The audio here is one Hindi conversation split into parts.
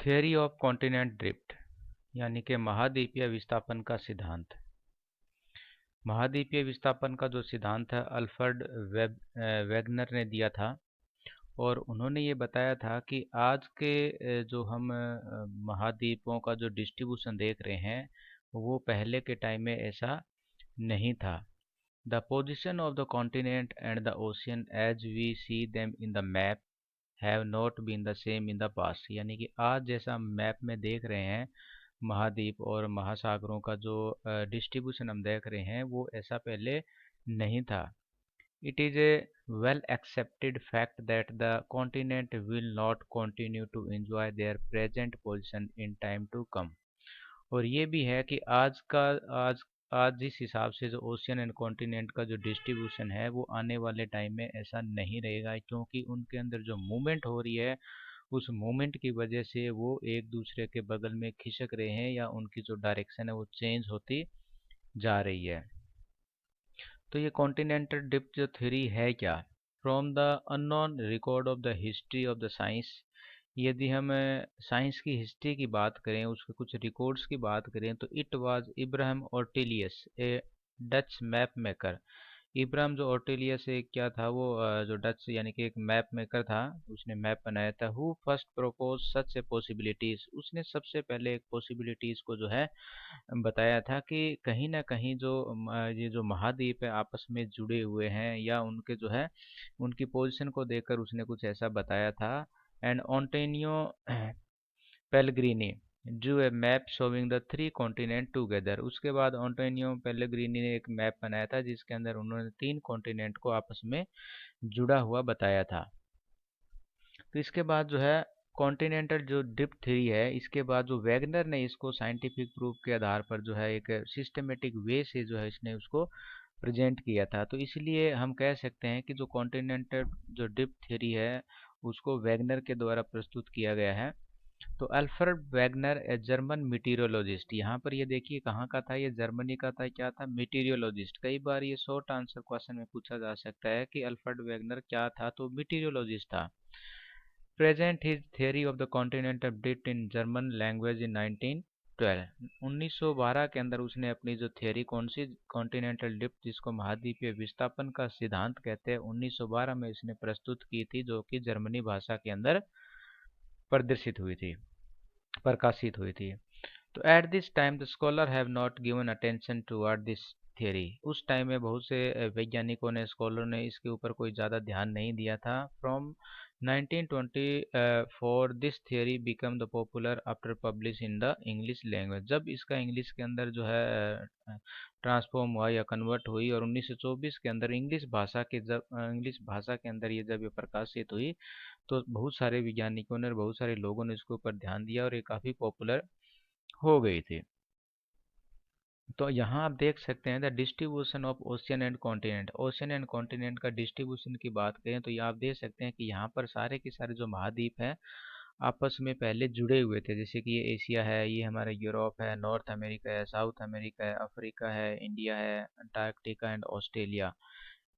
थियरी ऑफ कॉन्टिनेंट ड्रिफ्ट यानी कि महाद्वीपीय विस्थापन का सिद्धांत। महाद्वीपीय विस्थापन का जो सिद्धांत है अल्फ्रेड वेगनर ने दिया था और उन्होंने ये बताया था कि आज के जो हम महाद्वीपों का जो डिस्ट्रीब्यूशन देख रहे हैं वो पहले के टाइम में ऐसा नहीं था। The position of the continent and the ocean as we see them in the map have not been the same in the past, यानी कि आज जैसा मैप में देख रहे हैं महाद्वीप और महासागरों का जो डिस्ट्रीब्यूशन हम देख रहे हैं वो ऐसा पहले नहीं था। It is a well accepted fact that the continent will not continue to enjoy their present position in time to come. और ये भी है कि आज आज जिस हिसाब से जो ओशियन एंड कॉन्टिनेंट का जो डिस्ट्रीब्यूशन है वो आने वाले टाइम में ऐसा नहीं रहेगा, क्योंकि उनके अंदर जो मूवमेंट हो रही है उस मूवमेंट की वजह से वो एक दूसरे के बगल में खिसक रहे हैं या उनकी जो डायरेक्शन है वो चेंज होती जा रही है। तो ये कॉन्टिनेंटल ड्रिफ्ट जो थ्योरी है क्या? From the unknown record of the history of the science, यदि हम साइंस की हिस्ट्री की बात करें, उसके कुछ रिकॉर्ड्स की बात करें, तो it was Ibrahim ऑर्टेलियस A Dutch map maker. Ibrahim जो ऑर्टेलियस एक क्या था, वो जो डच यानी कि एक मैप मेकर था, उसने मैप बनाया था। Who first propose such A possibilities, उसने सबसे पहले एक पॉसिबिलिटीज को जो है बताया था कि कहीं ना कहीं जो ये जो महाद्वीप है आपस में जुड़े हुए हैं या उनके जो है उनकी पोजीशन को देखकर उसने कुछ ऐसा बताया था। And ऑन्टेनियो पेलग्रीनी drew a map showing the three continent together। उसके बाद ऑन्टेनियो पेलेग्रीनी ने एक मैप बनाया था जिसके अंदर उन्होंने तीन कॉन्टिनेंट को आपस में जुड़ा हुआ बताया था। तो इसके बाद जो है कॉन्टिनेंटल जो ड्रिफ्ट थ्योरी है, इसके बाद जो वैगनर ने इसको साइंटिफिक प्रूफ के आधार पर जो है एक सिस्टमेटिक वे से जो है इसने उसको प्रेजेंट किया था। तो इसलिए हम कह सकते हैं कि जो कॉन्टिनेंटल जो ड्रिफ्ट थ्योरी है उसको वैगनर के द्वारा प्रस्तुत किया गया है। तो अल्फ्रेड वैगनर ए जर्मन मीटीरियोलॉजिस्ट, यहाँ पर ये देखिए कहाँ का था, ये जर्मनी का था। क्या था? मीटीरियोलॉजिस्ट। कई बार ये शॉर्ट आंसर क्वेश्चन में पूछा जा सकता है कि अल्फ्रेड वैगनर क्या था, तो मीटीरियोलॉजिस्ट था। Present his theory of the continental drift in German language in 1912। 1912 के अंदर उसने अपनी जो थियरी, कौन सी? कॉन्टिनेंटल ड्रिफ्ट, जिसको महाद्वीपीय विस्थापन का सिद्धांत कहते हैं, 1912 में इसने प्रस्तुत की थी, जो कि जर्मनी भाषा के अंदर प्रदर्शित हुई थी, प्रकाशित हुई थी। तो at this time the scholar have not given attention toward this theory. उस टाइम में बहुत से वैज्ञानिकों ने, स्कॉलर ने इसके ऊपर कोई ज़्यादा ध्यान नहीं दिया था। From 1924 this theory become the popular after publish in the English language. जब इसका इंग्लिश के अंदर जो है ट्रांसफॉर्म हुआ या कन्वर्ट हुई और 1924 के अंदर इंग्लिश भाषा के जब इंग्लिश भाषा के अंदर ये जब ये प्रकाशित हुई तो बहुत सारे वैज्ञानिकों ने और बहुत सारे लोगों ने इसके ऊपर ध्यान दिया और ये काफ़ी पॉपुलर हो गई थी। तो यहाँ आप देख सकते हैं the distribution of ocean and continent. Ocean and continent का डिस्ट्रीब्यूशन की बात करें तो ये आप देख सकते हैं कि यहाँ पर सारे के सारे जो महाद्वीप हैं आपस में पहले जुड़े हुए थे। जैसे कि ये एशिया है, ये हमारा यूरोप है, नॉर्थ अमेरिका है, साउथ अमेरिका है, अफ्रीका है, इंडिया है, Antarctica and Australia.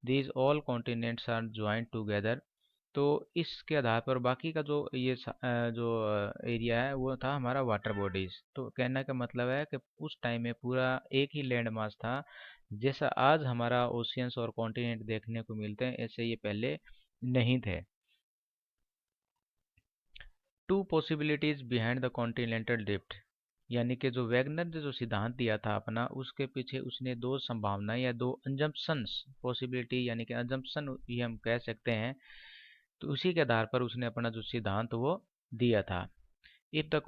These all continents are joint together. तो इसके आधार पर बाकी का जो ये जो एरिया है वो था हमारा वाटर बॉडीज। तो कहने का मतलब है कि उस टाइम में पूरा एक ही लैंड मास था। जैसा आज हमारा ओशियंस और कॉन्टिनेंट देखने को मिलते हैं ऐसे ये पहले नहीं थे। To possibilities behind the continental drift, यानी कि जो वैगनर ने जो सिद्धांत दिया था अपना, उसके पीछे उसने दो संभावनाएं या दो अजम्पशंस, पॉसिबिलिटी यानी कि अजम्पशन ये हम कह सकते हैं, तो उसी के आधार पर उसने अपना जो सिद्धांत वो दिया था। If the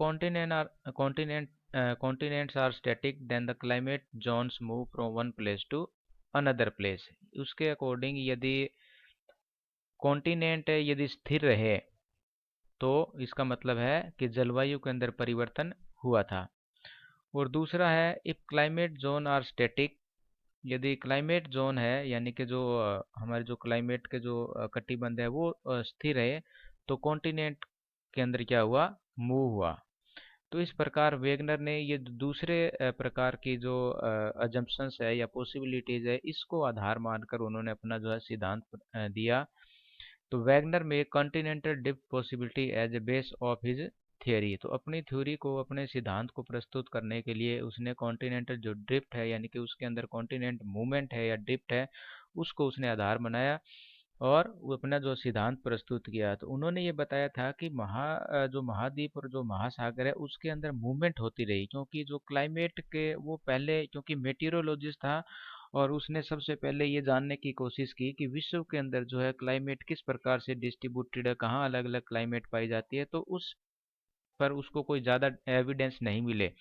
continents are static then the climate zones move from one place to another place। उसके अकॉर्डिंग यदि कॉन्टिनेंट यदि स्थिर रहे तो इसका मतलब है कि जलवायु के अंदर परिवर्तन हुआ था। और दूसरा है if climate zone are static, यदि क्लाइमेट जोन है यानी कि जो हमारे जो क्लाइमेट के जो कटिबंध है वो स्थिर है, तो कॉन्टिनेंट के अंदर क्या हुआ? मूव हुआ। तो इस प्रकार वेगनर ने ये दूसरे प्रकार की जो अजम्पशंस है या पॉसिबिलिटीज है इसको आधार मानकर उन्होंने अपना जो है सिद्धांत दिया। तो वैगनर में continental drift possibility as a base of his theory. तो अपनी थ्योरी को, अपने सिद्धांत को प्रस्तुत करने के लिए उसने कॉन्टिनेंटल जो ड्रिफ्ट है, यानी कि उसके अंदर कॉन्टिनेंट मूवमेंट है या ड्रिफ्ट है, उसको उसने आधार बनाया और वो अपना जो सिद्धांत प्रस्तुत किया। तो उन्होंने ये बताया था कि जो महाद्वीप और जो महासागर है उसके अंदर मूवमेंट होती रही, क्योंकि जो क्लाइमेट के वो पहले, क्योंकि मेटीरोलॉजिस्ट था और उसने सबसे पहले ये जानने की कोशिश की कि विश्व के अंदर जो है क्लाइमेट किस प्रकार से डिस्ट्रीब्यूटेड है, कहाँ अलग अलग क्लाइमेट पाई जाती है। तो उस पर उसको कोई ज़्यादा एविडेंस नहीं मिले।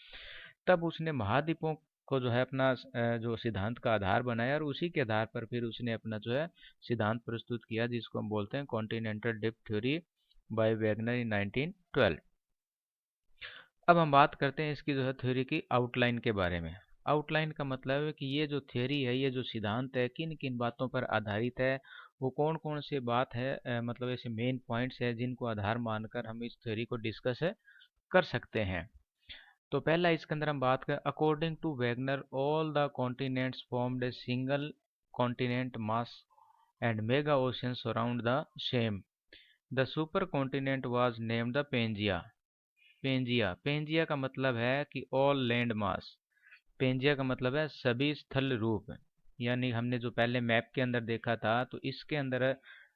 तब उसने महाद्वीपों को जो है अपना जो सिद्धांत का आधार बनाया और उसी के आधार पर फिर उसने अपना जो है सिद्धांत प्रस्तुत किया, जिसको हम बोलते हैं continental drift theory by Wagner इन 1912। अब हम बात करते हैं इसकी जो है थ्योरी की आउटलाइन के बारे में। आउटलाइन का मतलब है कि ये जो थ्योरी है, ये जो सिद्धांत है, किन किन बातों पर आधारित है, वो कौन कौन से बात है, मतलब ऐसे मेन पॉइंट्स है जिनको आधार मानकर हम इस थ्योरी को डिस्कस कर सकते हैं। तो पहला इसके अंदर हम बात करें, according to Wegener all the continents formed a single continent mass and mega ocean surround the same. The super continent was named the Pangaea. Pangaea, Pangaea का मतलब है कि ऑल लैंड मास। पेंजिया का मतलब है सभी स्थल रूप, यानी हमने जो पहले मैप के अंदर देखा था, तो इसके अंदर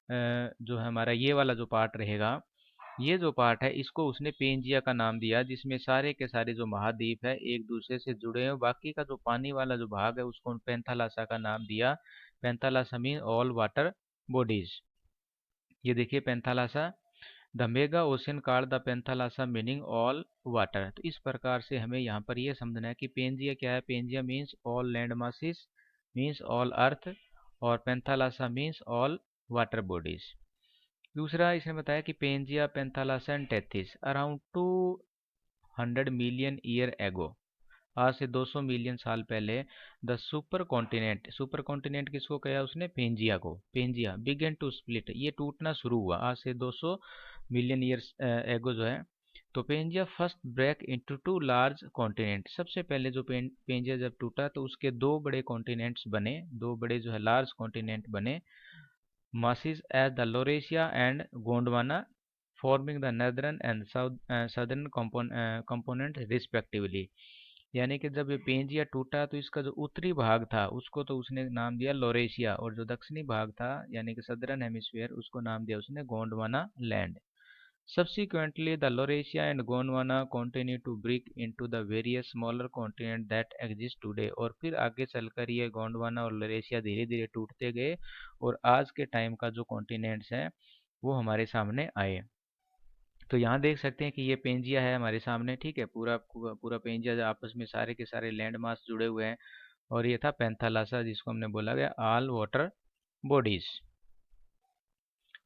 जो हमारा ये वाला जो पार्ट रहेगा, ये जो पार्ट है इसको उसने पेंजिया का नाम दिया, जिसमें सारे के सारे जो महाद्वीप है एक दूसरे से जुड़े हैं। बाकी का जो पानी वाला जो भाग है उसको पेंथालासा का नाम दिया। पेंथालासा मीन ऑल वाटर बॉडीज। ये देखिए पेंथालासा, the mega ocean card the पेंथालासा meaning all water. तो इस प्रकार से हमें यहाँ पर यह समझना है कि पेंजिया क्या है। Pangaea means all land masses, means all अर्थ, और पेंथालासा मीन्स ऑल वाटर बॉडीज। दूसरा इसने बताया कि Pangaea पेंथालासन Tethys around 200 million year ago, आज से 200 मिलियन साल पहले, the super continent, super continent किसको कहा उसने, पेंजिया को, पेंजिया बिगेन टू स्प्लिट, ये टूटना शुरू हुआ आज से 200 मिलियन ईयर्स एगो जो है। तो Pangaea first break into two large continent, सबसे पहले जो पेंजिया जब टूटा तो उसके दो बड़े कॉन्टिनेंट्स बने, दो बड़े जो है लार्ज कॉन्टिनेंट बने, masses as the Laurasia and Gondwana, forming the northern and southern component respectively। यानी कि जब ये पेंजिया टूटा तो इसका जो उत्तरी भाग था उसको तो उसने नाम दिया लोरेशिया, और जो दक्षिणी भाग था यानी कि सदर्न हेमिस्फीयर उसको नाम दिया उसने Gondwana land. Subsequently, the Laurasia and Gondwana continue to break into the various smaller continents that exist today। और फिर आगे चलकर ये गोंडवाना और लरेशिया धीरे धीरे टूटते गए और आज के टाइम का जो कॉन्टिनेंट्स हैं वो हमारे सामने आए। तो यहाँ देख सकते हैं कि ये पेंजिया है हमारे सामने, ठीक है, पूरा पूरा पेंजिया जो आपस में सारे के सारे लैंड मास जुड़े हुए हैं। और ये था पेंथालासा जिसको हमने बोला गया ऑल वाटर बॉडीज,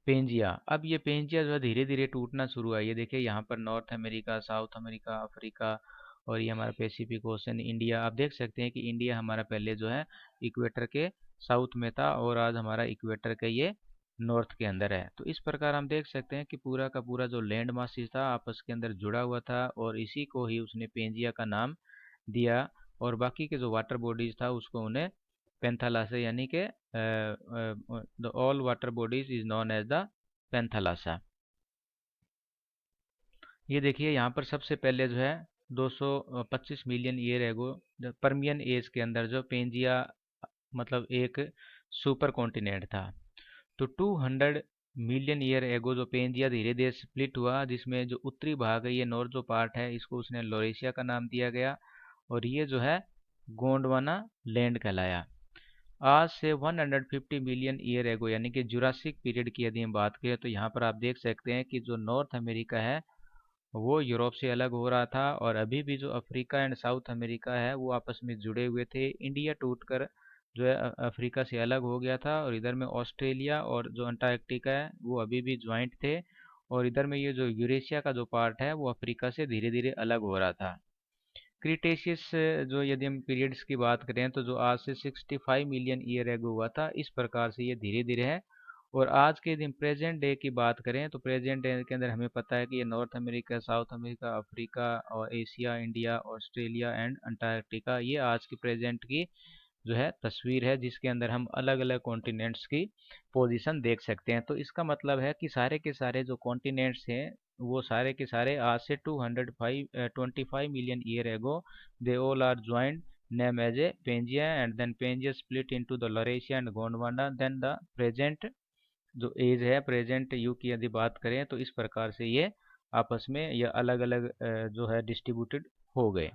पेंजिया। अब ये पेंजिया जो है धीरे धीरे टूटना शुरू हुआ। ये देखिए यहाँ पर north America, south America, Africa, और ये हमारा पैसिफिक ओशन, इंडिया। आप देख सकते हैं कि इंडिया हमारा पहले जो है इक्वेटर के साउथ में था और आज हमारा इक्वेटर के ये नॉर्थ के अंदर है। तो इस प्रकार हम देख सकते हैं कि पूरा का पूरा जो लैंड मासिस था आपस के अंदर जुड़ा हुआ था और इसी को ही उसने पेंजिया का नाम दिया। और बाकी के जो वाटर बॉडीज था उसको उन्हें पेंथालासा, यानी कि the all water bodies is known as the पेंथालासा। ये देखिए यहाँ पर सबसे पहले जो है 225 मिलियन ईयर एगो, परमियन एज के अंदर जो पेंजिया मतलब एक सुपर कॉन्टिनेंट था। तो 200 मिलियन ईयर एगो जो पेंजिया धीरे धीरे स्प्लिट हुआ, जिसमें जो उत्तरी भाग है ये नॉर्थ जो पार्ट है इसको उसने लोरेशिया का नाम दिया गया और ये जो है गोंडवाना लैंड कहलाया। आज से 150 मिलियन ईयर एगो यानी कि जुरासिक पीरियड की यदि हम बात करें तो यहाँ पर आप देख सकते हैं कि जो नॉर्थ अमेरिका है वो यूरोप से अलग हो रहा था और अभी भी जो अफ्रीका एंड साउथ अमेरिका है वो आपस में जुड़े हुए थे। इंडिया टूटकर जो है अफ्रीका से अलग हो गया था और इधर में ऑस्ट्रेलिया और जो अंटार्कटिका है वो अभी भी ज्वाइंट थे, और इधर में ये जो यूरेशिया का जो पार्ट है वो अफ्रीका से धीरे धीरे अलग हो रहा था। क्रिटेशियस जो यदि हम पीरियड्स की बात करें तो जो आज से 65 मिलियन ईयर एगो हुआ था, इस प्रकार से ये धीरे धीरे है। और आज के दिन प्रेजेंट डे की बात करें तो प्रेजेंट डे के अंदर हमें पता है कि ये north America, south America, Africa और Asia, India, Australia and Antarctica, ये आज की प्रेजेंट की जो है तस्वीर है जिसके अंदर हम अलग अलग कॉन्टिनेंट्स की पोजीशन देख सकते हैं। तो इसका मतलब है कि सारे के सारे जो कॉन्टिनेंट्स हैं वो सारे के सारे आज से 225 million year ago they all are joint name as a Pangaea and then Pangaea split into the Laurasia and Gondwana then the present जो एज है प्रेजेंट युग की यदि बात करें तो इस प्रकार से ये आपस में ये अलग अलग जो है डिस्ट्रीब्यूटेड हो गए।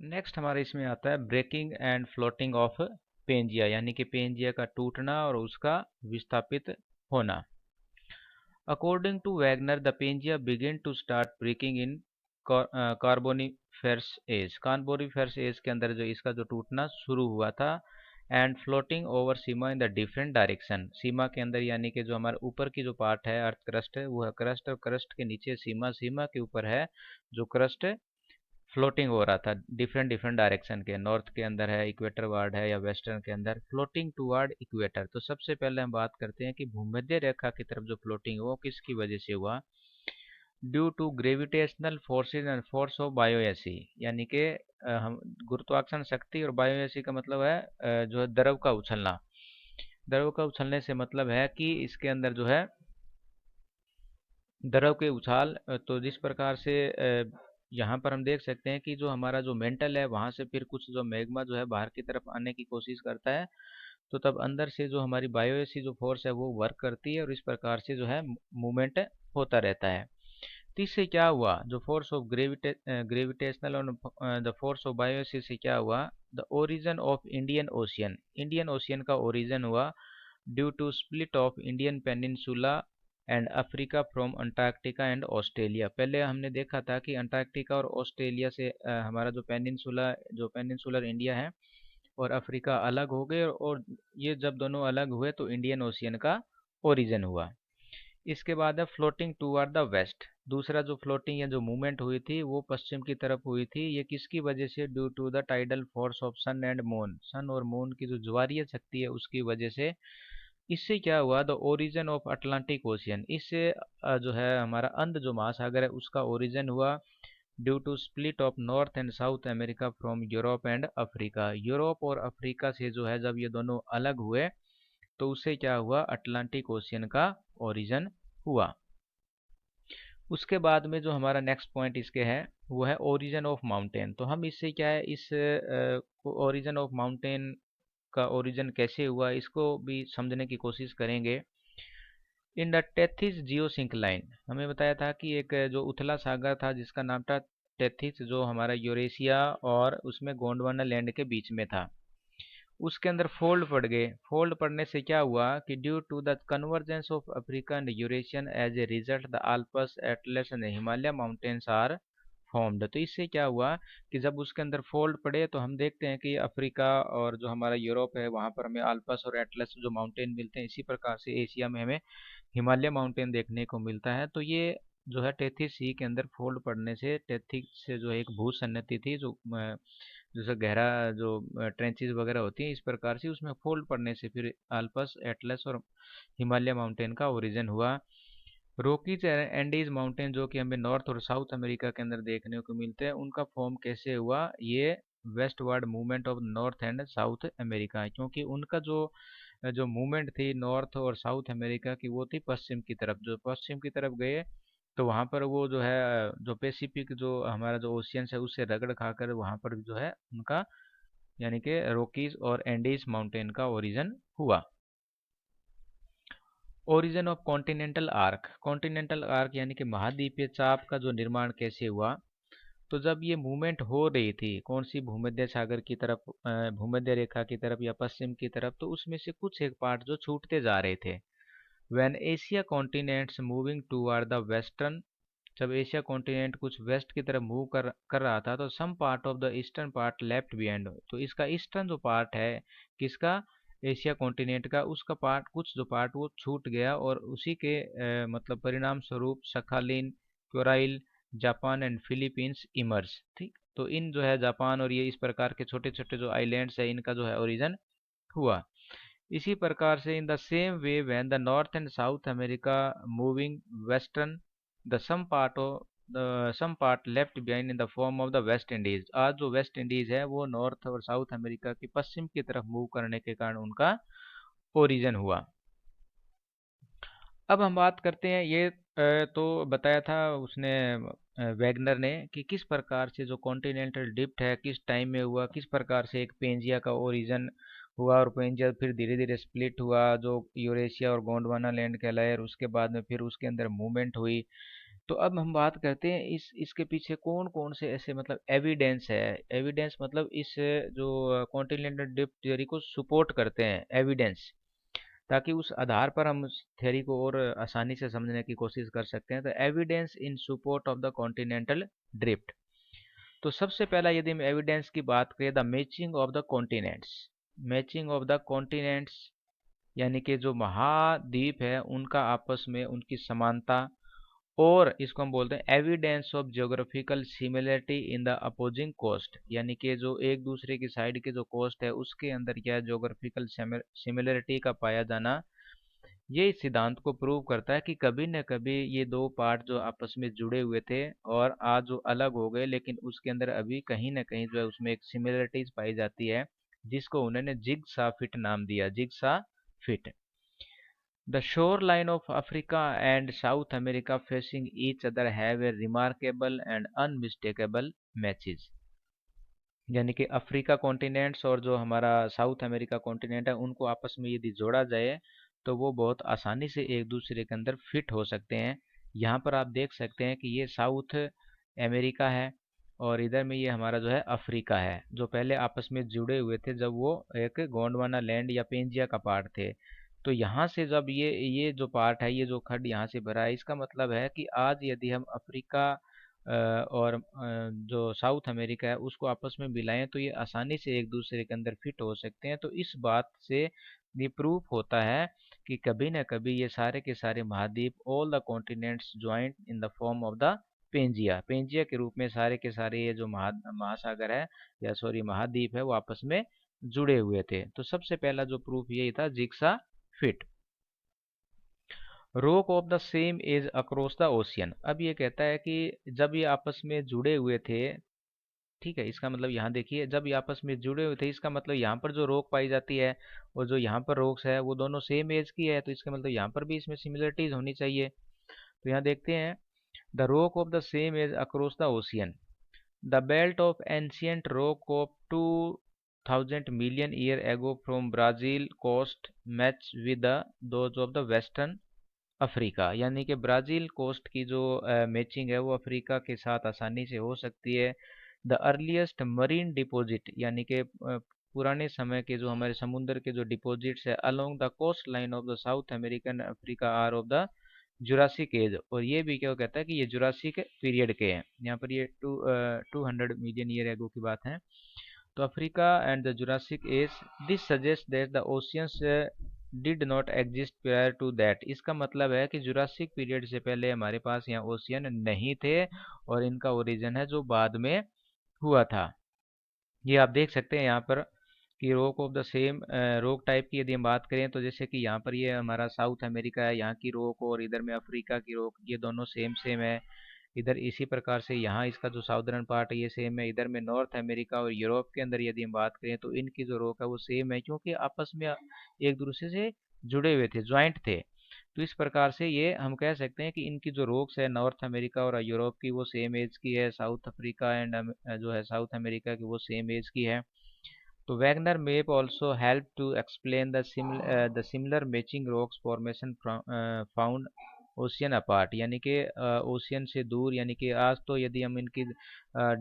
नेक्स्ट हमारे इसमें आता है breaking and floating of Pangaea, यानी कि पेंजिया का टूटना और उसका विस्थापित होना। According to Wagner the Pangaea begin to start breaking in Carboniferous as. Carboniferous as के अंदर जो इसका जो टूटना शुरू हुआ था and floating over Seema in the different direction, सीमा के अंदर यानी कि जो हमारे ऊपर की जो पार्ट है अर्थ क्रस्ट है वो है क्रस्ट, और क्रस्ट के नीचे सीमा, सीमा के ऊपर है जो क्रस्ट फ्लोटिंग हो रहा था डिफरेंट डिफरेंट डायरेक्शन के, नॉर्थ के अंदर है, इक्वेटर वार्ड है, या वेस्टर्न के अंदर फ्लोटिंग टुवर्ड इक्वेटर। तो सबसे पहले हम बात करते हैं कि भूमध्य रेखा की तरफ जो फ्लोटिंग वो किसकी वजह से हुआ। Due to gravitational forces and force of बायोएसी, यानी कि हम गुरुत्वाकर्षण शक्ति, और बायोएसी का मतलब है जो है द्रव का उछलना। द्रव का उछलने से मतलब है कि इसके अंदर जो है द्रव के उछाल, तो जिस प्रकार से यहाँ पर हम देख सकते हैं कि जो हमारा जो मेंटल है वहाँ से फिर कुछ जो मैग्मा जो है बाहर की तरफ आने की कोशिश करता है, तो तब अंदर से जो हमारी बायोएसी जो फोर्स है वो वर्क करती है और इस प्रकार से जो है मूवमेंट होता रहता है। तो इससे क्या हुआ, जो फोर्स ऑफ ग्रेविटेशनल और द फोर्स ऑफ बायोएसी से क्या हुआ, the origin of Indian ocean, Indian ocean का ओरिजिन हुआ due to split of Indian peninsula and Africa from Antarctica and Australia. पहले हमने देखा था कि अंटार्कटिका और ऑस्ट्रेलिया से हमारा जो पेनिनसुला, जो पेनिनसुलर इंडिया है और अफ्रीका अलग हो गए, और ये जब दोनों अलग हुए तो इंडियन ओशियन का ओरिजिन हुआ। इसके बाद है फ्लोटिंग टूवर्ड द वेस्ट। दूसरा जो फ्लोटिंग या जो मूवमेंट हुई थी वो पश्चिम की तरफ हुई थी। ये किसकी वजह से, due to the tidal force of sun and moon, sun और मून की जो ज्वारीय शक्ति है उसकी वजह से। इससे क्या हुआ, the origin of Atlantic ocean, इससे जो है हमारा अंध जो महासागर है उसका ओरिजिन हुआ due to split of north and south America from Europe and Africa. Europe और अफ्रीका से जो है जब ये दोनों अलग हुए तो उससे क्या हुआ, अटलांटिक ओशियन का ओरिजिन हुआ। उसके बाद में जो हमारा नेक्स्ट पॉइंट इसके है वो है ओरिजिन ऑफ माउंटेन। तो हम इससे क्या है, इस ओरिजिन ऑफ माउंटेन का ओरिजिन कैसे हुआ इसको भी समझने की कोशिश करेंगे। इन द टेथिस जियोसिंक्लाइन, हमें बताया था कि एक जो उथला सागर था जिसका नाम था टेथिस, जो हमारा यूरेशिया और उसमें गोंडवाना लैंड के बीच में था, उसके अंदर फोल्ड पड़ गए। फोल्ड पड़ने से क्या हुआ कि due to the convergence of Africa and Eurasian as a result the Alps, Atlas and Himalaya mountains are formed. तो इससे क्या हुआ कि जब उसके अंदर फोल्ड पड़े तो हम देखते हैं कि अफ्रीका और जो हमारा यूरोप है वहाँ पर हमें आल्पस और एटलस जो माउंटेन मिलते हैं, इसी प्रकार से एशिया में हमें हिमालय माउंटेन देखने को मिलता है। तो ये जो है टेथिस सी के अंदर फोल्ड पड़ने से, टेथिस से जो है एक भू सन्नति थी जो जैसे गहरा जो ट्रेंचेस वगैरह होती हैं, इस प्रकार से उसमें फोल्ड पड़ने से फिर आल्पस, एटलस और हिमालय माउंटेन का ओरिजिन हुआ। रॉकीज एंडीज माउंटेन जो कि हमें नॉर्थ और साउथ अमेरिका के अंदर देखने को मिलते हैं, उनका फॉर्म कैसे हुआ, ये westward movement of north and south America है, क्योंकि उनका जो जो मूवमेंट थी नॉर्थ और साउथ अमेरिका की वो थी पश्चिम की तरफ। जो पश्चिम की तरफ गए तो वहाँ पर वो जो है जो पैसिफिक जो हमारा जो ओशियंस है उससे रगड़ खाकर वहाँ पर जो है उनका यानी कि रॉकीज और एंडीज माउंटेन का ओरिजिन हुआ। Origin of continental arc, continental arc यानी कि महाद्वीपीय चाप का जो निर्माण कैसे हुआ। तो जब ये मूवमेंट हो रही थी कौन सी, भूमध्य सागर की तरफ, भूमध्य रेखा की तरफ या पश्चिम की तरफ, तो उसमें से कुछ एक पार्ट जो छूटते जा रहे थे। When Asia continents moving toward the western, जब एशिया कॉन्टिनेंट कुछ वेस्ट की तरफ मूव कर रहा था तो some part of the eastern part left behind, तो इसका ईस्टर्न जो पार्ट है किसका, एशिया कॉन्टिनेंट का, उसका पार्ट कुछ जो पार्ट वो छूट गया और उसी के मतलब परिणाम स्वरूप Sakhalin, Kuril, Japan and Philippines emerge. ठीक, तो इन जो है जापान और ये इस प्रकार के छोटे छोटे जो आइलैंड्स है इनका जो है ओरिजिन हुआ। इसी प्रकार से in the same way when the north and south America moving western the some part of some part left behind in the form of the West Indies. आज जो वेस्ट इंडीज है वो नॉर्थ और साउथ अमेरिका की पश्चिम की तरफ मूव करने के कारण उनका ओरिजिन हुआ। अब हम बात करते हैं ये तो बताया था उसने वैगनर ने कि किस प्रकार से जो कॉन्टिनेंटल डिप्ट है किस टाइम में हुआ, किस प्रकार से एक पेंजिया का ओरिजिन हुआ और पेंजिया फिर धीरे धीरे स्प्लिट हुआ जो यूरेशिया और गोंडवाना लैंड कहलाए, और उसके बाद में फिर उसके अंदर मूवमेंट हुई। तो अब हम बात करते हैं इसके पीछे कौन कौन से ऐसे मतलब एविडेंस है। एविडेंस मतलब इस जो कॉन्टिनेंटल डिप्ट थ्योरी को सपोर्ट करते हैं एविडेंस, ताकि उस आधार पर हम उस थ्योरी को और आसानी से समझने की कोशिश कर सकते हैं। तो evidence in support of the continental drift. तो सबसे पहला यदि हम एविडेंस की बात करें, the matching of the continents. Matching of the continents यानी कि जो महाद्वीप है उनका आपस में उनकी समानता, और इसको हम बोलते हैं evidence of geographical similarity in the opposing coast, यानी कि जो एक दूसरे की साइड के जो कोस्ट है उसके अंदर क्या ज्योग्राफिकल सिमिलरिटी का पाया जाना, ये इस सिद्धांत को प्रूव करता है कि कभी न कभी ये दो पार्ट जो आपस में जुड़े हुए थे और आज जो अलग हो गए, लेकिन उसके अंदर अभी कहीं न कहीं जो है उसमें एक सिमिलरिटीज पाई जाती है, जिसको उन्होंने जिगसा फिट नाम दिया, jigsaw fit. The shoreline of Africa and South America facing each other have a remarkable and unmistakable matches। यानी कि अफ्रीका कॉन्टिनेंट्स और जो हमारा साउथ अमेरिका कॉन्टिनेंट है उनको आपस में यदि जोड़ा जाए तो वो बहुत आसानी से एक दूसरे के अंदर फिट हो सकते हैं। यहाँ पर आप देख सकते हैं कि ये साउथ अमेरिका है और इधर में ये हमारा जो है अफ्रीका है, जो पहले आपस में जुड़े हुए थे जब वो एक गोंडवाना लैंड या पेंजिया का पार्ट थे। तो यहाँ से जब ये जो पार्ट है, ये जो खंड यहाँ से भरा है, इसका मतलब है कि आज यदि हम अफ्रीका और जो साउथ अमेरिका है उसको आपस में मिलाएं तो ये आसानी से एक दूसरे के अंदर फिट हो सकते हैं। तो इस बात से ये प्रूफ होता है कि कभी न कभी ये सारे के सारे महाद्वीप, all the continents joint in the form of the Pangaea, Pangaea के रूप में सारे के सारे ये जो महासागर है या सॉरी महाद्वीप है वो आपस में जुड़े हुए थे। तो सबसे पहला जो प्रूफ यही था, jigsaw fit. Rock of the same age across the ocean. अब ये कहता है कि जब ये आपस में जुड़े हुए थे, ठीक है, इसका मतलब यहाँ देखिए जब ये आपस में जुड़े हुए थे इसका मतलब यहाँ पर जो रॉक पाई जाती है और जो यहाँ पर रॉक्स है वो दोनों सेम एज की है, तो इसका मतलब यहाँ पर भी इसमें सिमिलरिटीज होनी चाहिए। तो यहाँ देखते हैं, the rock of the same age across the ocean, the belt of ancient rock of 2000 million year ago from Brazil coast match with the those of the western Africa. यानी कि ब्राज़ील कोस्ट की जो मैचिंग है वो अफ्रीका के साथ आसानी से हो सकती है। द अर्लीस्ट मरीन डिपॉजिट, यानी कि पुराने समय के जो हमारे समुद्र के जो डिपॉजिट्स है along the coast line of the south American Africa are of the Jurassic age, और ये भी क्या कहता है कि ये जुरासिक पीरियड के हैं। यहाँ पर ये 200 मिलियन ईयर एगो की बात है। तो Africa and the Jurassic age, this suggest that the oceans did not exist prior to that. इसका मतलब है कि जुरासिक पीरियड से पहले हमारे पास यहाँ ओशियन नहीं थे और इनका ओरिजिन है जो बाद में हुआ था। ये आप देख सकते हैं यहाँ पर कि rock of the same rock type की यदि हम बात करें तो जैसे कि यहाँ पर ये हमारा साउथ अमेरिका है, यहाँ की रॉक, और इधर में अफ्रीका की रॉक, ये दोनों सेम सेम है। इधर इसी प्रकार से यहाँ इसका जो साउदर्न पार्ट है ये सेम है। इधर में नॉर्थ अमेरिका और यूरोप के अंदर यदि हम बात करें तो इनकी जो रॉक है वो सेम है, क्योंकि आपस में एक दूसरे से जुड़े हुए थे, ज्वाइंट थे। तो इस प्रकार से ये हम कह सकते हैं कि इनकी जो रॉक्स है नॉर्थ अमेरिका और यूरोप की वो सेम एज की है, साउथ अफ्रीका एंड जो है साउथ अमेरिका की वो सेम एज की है। तो Wegener map also help to explain the similar matching rocks formation found ocean apart, यानी कि ओशियन से दूर, यानी कि आज तो यदि हम इनकी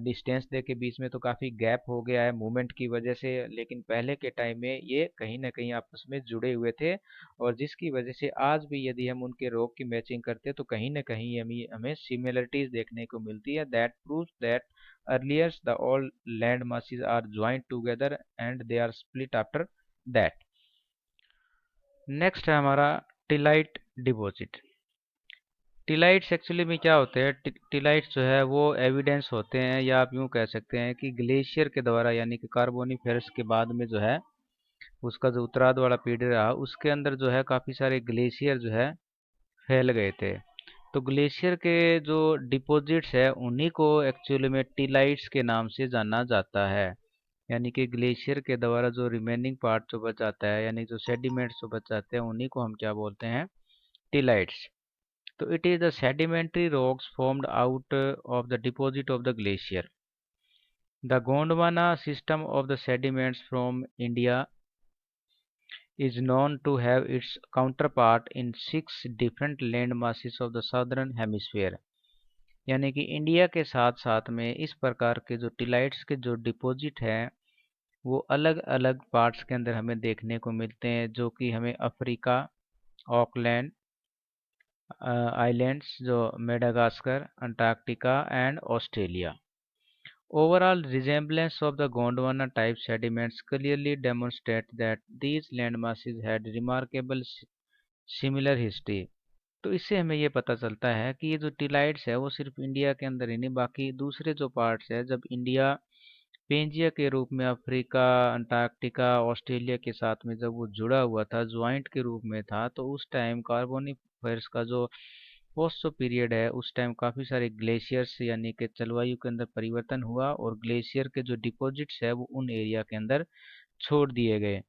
डिस्टेंस देखे बीच में तो काफ़ी गैप हो गया है मूवमेंट की वजह से, लेकिन पहले के टाइम में ये कहीं ना कहीं आपस में जुड़े हुए थे, और जिसकी वजह से आज भी यदि हम उनके रॉक की मैचिंग करते हैं तो कहीं ना कहीं हमें सिमिलरिटीज देखने को मिलती है। That proves that earlier the all land masses are joined together and they are split after that। Next है हमारा टिलाइट डिपॉजिट। टिलाइट्स एक्चुअली में क्या होते हैं, टिलाइट्स जो है वो एविडेंस होते हैं, या आप यूँ कह सकते हैं कि ग्लेशियर के द्वारा, यानी कि कार्बोनिफेरस के बाद में जो है उसका जो उत्तरार्ध वाला पीरियड रहा उसके अंदर जो है काफ़ी सारे ग्लेशियर जो है फैल गए थे। तो ग्लेशियर के जो डिपॉजिट्स है उन्हीं को एक्चुअली में टीलाइट्स के नाम से जाना जाता है। यानी कि ग्लेशियर के द्वारा जो रिमेनिंग पार्ट जो बच जाता है, यानी जो सेडिमेंट्स जो बच जाते हैं, उन्हीं को हम क्या बोलते हैं? टीलाइट्स। तो it is the sedimentary rocks formed out of the deposit of the glacier. The Gondwana system of the sediments from India is known to have its counterpart in 6 different land masses of the southern hemisphere. यानी कि इंडिया के साथ साथ में इस प्रकार के जो टिलाइट्स के जो डिपॉजिट हैं वो अलग अलग पार्ट्स के अंदर हमें देखने को मिलते हैं, जो कि हमें अफ्रीका, ऑकलैंड आइलैंड्स जो Madagascar, Antarctica and Australia. Overall resemblance of the Gondwana type sediments clearly demonstrate that these landmasses had remarkable similar history. तो इससे हमें ये पता चलता है कि ये जो टिलाइट्स है वो सिर्फ इंडिया के अंदर ही नहीं, बाकी दूसरे जो पार्ट्स है, जब इंडिया पेंजिया के रूप में अफ्रीका, अंटार्कटिका, ऑस्ट्रेलिया के साथ में जब वो जुड़ा हुआ था, ज्वाइंट के रूप में था, तो उस टाइम कार्बोनिफेरस का जो पोस्ट जो पीरियड है उस टाइम काफ़ी सारे ग्लेशियर्स यानी कि जलवायु के अंदर परिवर्तन हुआ और ग्लेशियर के जो डिपॉजिट्स है वो उन एरिया के अंदर छोड़ दिए गए।